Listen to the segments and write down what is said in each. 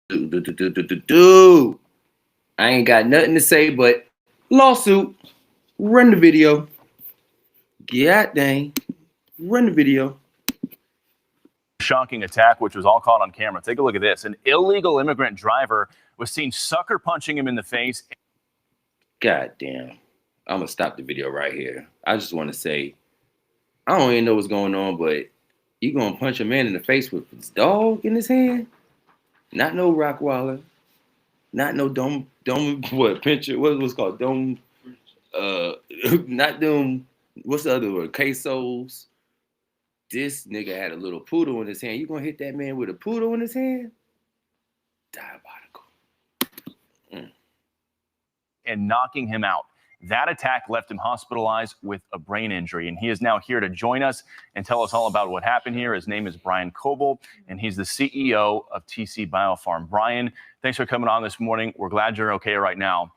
Dude, I ain't got nothing to say but lawsuit. Run the video. God dang. Run the video. Shocking attack, which was all caught on camera. Take a look at this. An illegal immigrant driver was seen sucker punching him in the face. God damn. I'm going to stop the video right here. I just want to say, I don't even know what's going on, but you going to punch a man in the face with his dog in his hand? Not no Rockwaller. Not no dome, what, pincher, what was called? Dome, not them, what's the other word? Quesos. This nigga had a little poodle in his hand. You gonna hit that man with a poodle in his hand? Diabolical. And knocking him out. That attack left him hospitalized with a brain injury, and he is now here to join us and tell us all about what happened here. His name is Brian Coble, and he's the CEO of TC Biofarm. Brian, thanks for coming on this morning. We're glad you're okay right now.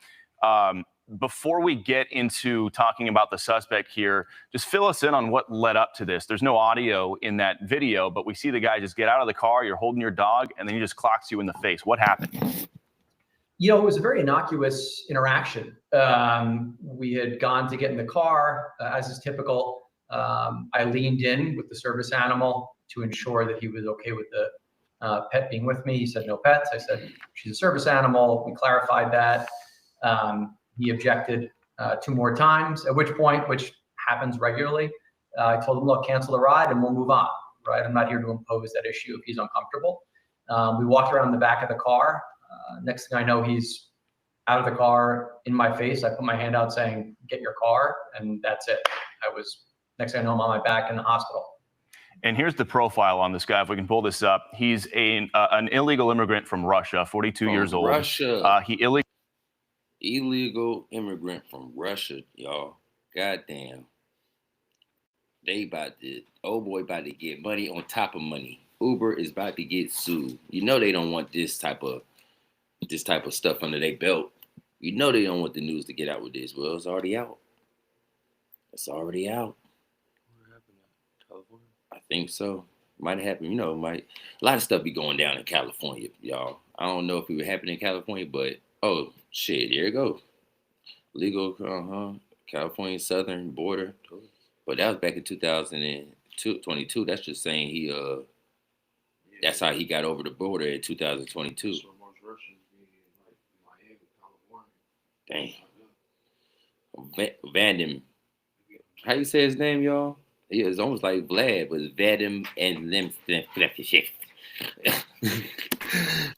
Before we get into talking about the suspect here, just fill us in on what led up to this. There's no audio in that video, but we see the guy just get out of the car, you're holding your dog, and then he just clocks you in the face. What happened? You know, it was a very innocuous interaction. We had gone to get in the car, as is typical. I leaned in with the service animal to ensure that he was okay with the pet being with me. He said, no pets. I said, she's a service animal. We clarified that. He objected 2 more times, at which point, which happens regularly, I told him, look, cancel the ride and we'll move on, right? I'm not here to impose that issue if he's uncomfortable. We walked around the back of the car. Next thing I know, he's out of the car in my face. I put my hand out saying, get your car, and that's it. Next thing I know, I'm on my back in the hospital. And here's the profile on this guy. If we can pull this up, he's an illegal immigrant from Russia, 42 years old. Russia. He illegal immigrant from Russia, y'all. Goddamn. Old boy about to get money on top of money. Uber is about to get sued. You know they don't want this type of stuff under their belt. You know they don't want the news to get out with this. Well, it's already out. It's already out. What happened in California? I think so. Might happen, you know, a lot of stuff be going down in California, y'all. I don't know if it would happen in California, but oh shit, there you go. Legal, California southern border. But that was back in 2022. That's just saying he that's how he got over the border in 2022. So much Russians being like Miami, California. Damn. Vadim. How you say his name, y'all? It's almost like Vlad, but it's Vadim and them.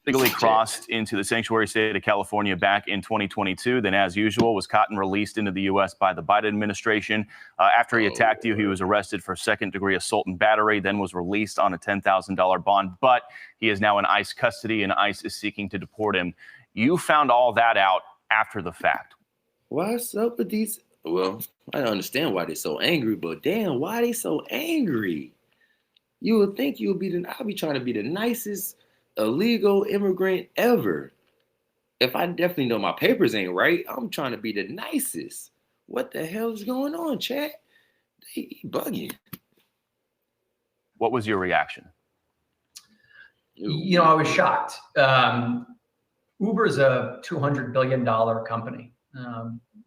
legally crossed into the sanctuary state of California back in 2022. Then, as usual, was caught and released into the U.S. by the Biden administration. After he attacked you, he was arrested for second-degree assault and battery, then was released on a $10,000 bond. But he is now in ICE custody, and ICE is seeking to deport him. You found all that out after the fact. What's up with these? Well, I don't understand why they're so angry, but damn, why are they so angry? You would think you would be I'll be trying to be the nicest illegal immigrant ever. If I definitely know my papers ain't right, I'm trying to be the nicest. What the hell is going on, chat? They bugging. What was your reaction? You know, I was shocked. Uber is a $200 billion company.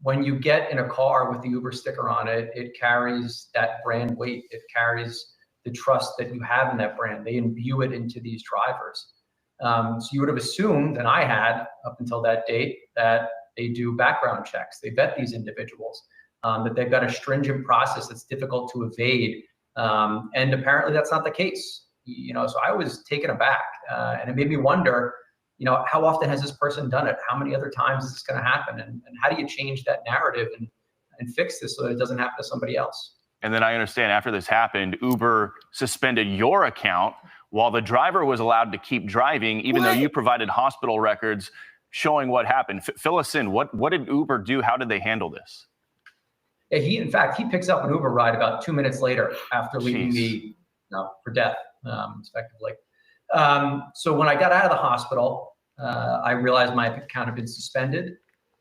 When you get in a car with the Uber sticker on it, it carries that brand weight. It carries the trust that you have in that brand. They imbue it into these drivers. So you would have assumed, and I had up until that date, that they do background checks. They vet these individuals, that they've got a stringent process that's difficult to evade. And apparently that's not the case. You know, so I was taken aback, and it made me wonder, you know, how often has this person done it? How many other times is this going to happen? And how do you change that narrative and fix this so that it doesn't happen to somebody else? And then I understand after this happened, Uber suspended your account while the driver was allowed to keep driving, even though you provided hospital records showing what happened. Fill us in. What did Uber do? How did they handle this? Yeah, in fact, he picks up an Uber ride about 2 minutes later after leaving me for death, effectively. So when I got out of the hospital, I realized my account had been suspended.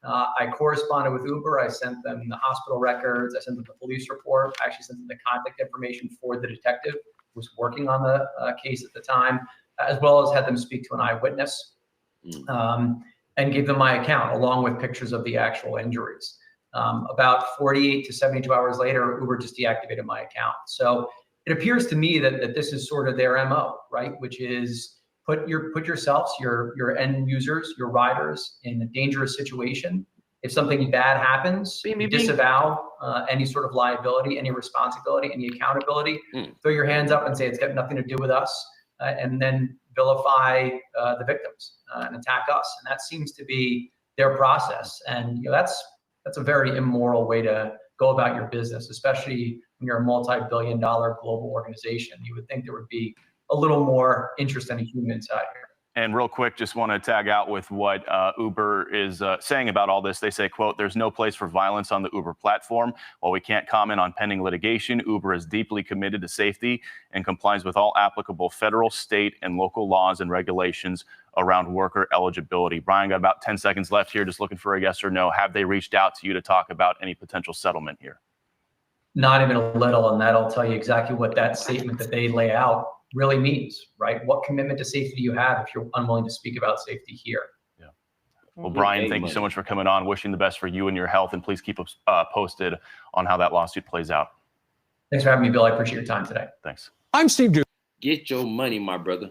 I corresponded with Uber. I sent them the hospital records. I sent them the police report. I actually sent them the contact information for the detective who was working on the case at the time, as well as had them speak to an eyewitness. and gave them my account along with pictures of the actual injuries. About 48 to 72 hours later, Uber just deactivated my account. So it appears to me that this is sort of their MO, right? Which is put yourselves, your end users, your riders in a dangerous situation. If something bad happens, you disavow any sort of liability, any responsibility, any accountability. Throw your hands up and say it's got nothing to do with us, and then vilify the victims and attack us. And that seems to be their process. And that's a very immoral way to go about your business, especially when you're a multi-billion-dollar global organization. You would think there would be a little more interest in a human side here. And real quick, just want to tag out with what Uber is saying about all this. They say, quote, "There's no place for violence on the Uber platform. While we can't comment on pending litigation, Uber is deeply committed to safety and complies with all applicable federal, state, and local laws and regulations around worker eligibility." Brian, got about 10 seconds left here. Just looking for a yes or no. Have they reached out to you to talk about any potential settlement here? Not even a little, and that'll tell you exactly what that statement that they lay out really means, right? What commitment to safety do you have if you're unwilling to speak about safety here? Yeah. Well, Brian, thank you so much for coming on. Wishing the best for you and your health, and please keep us posted on how that lawsuit plays out. Thanks for having me, Bill. I appreciate your time today. Thanks. I'm Steve Doocy. Get your money, my brother.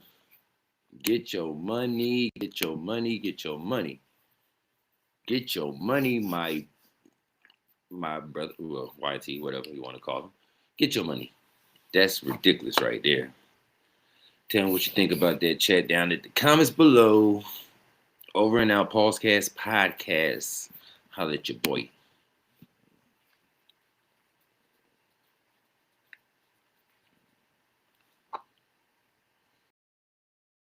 Get your money, get your money, get your money. Get your money, my brother, well, YT, whatever you want to call him. Get your money. That's ridiculous right there. Tell me what you think about that. Chat down at the comments below. Over and out, Paul's Cast Podcast. Holla at your boy.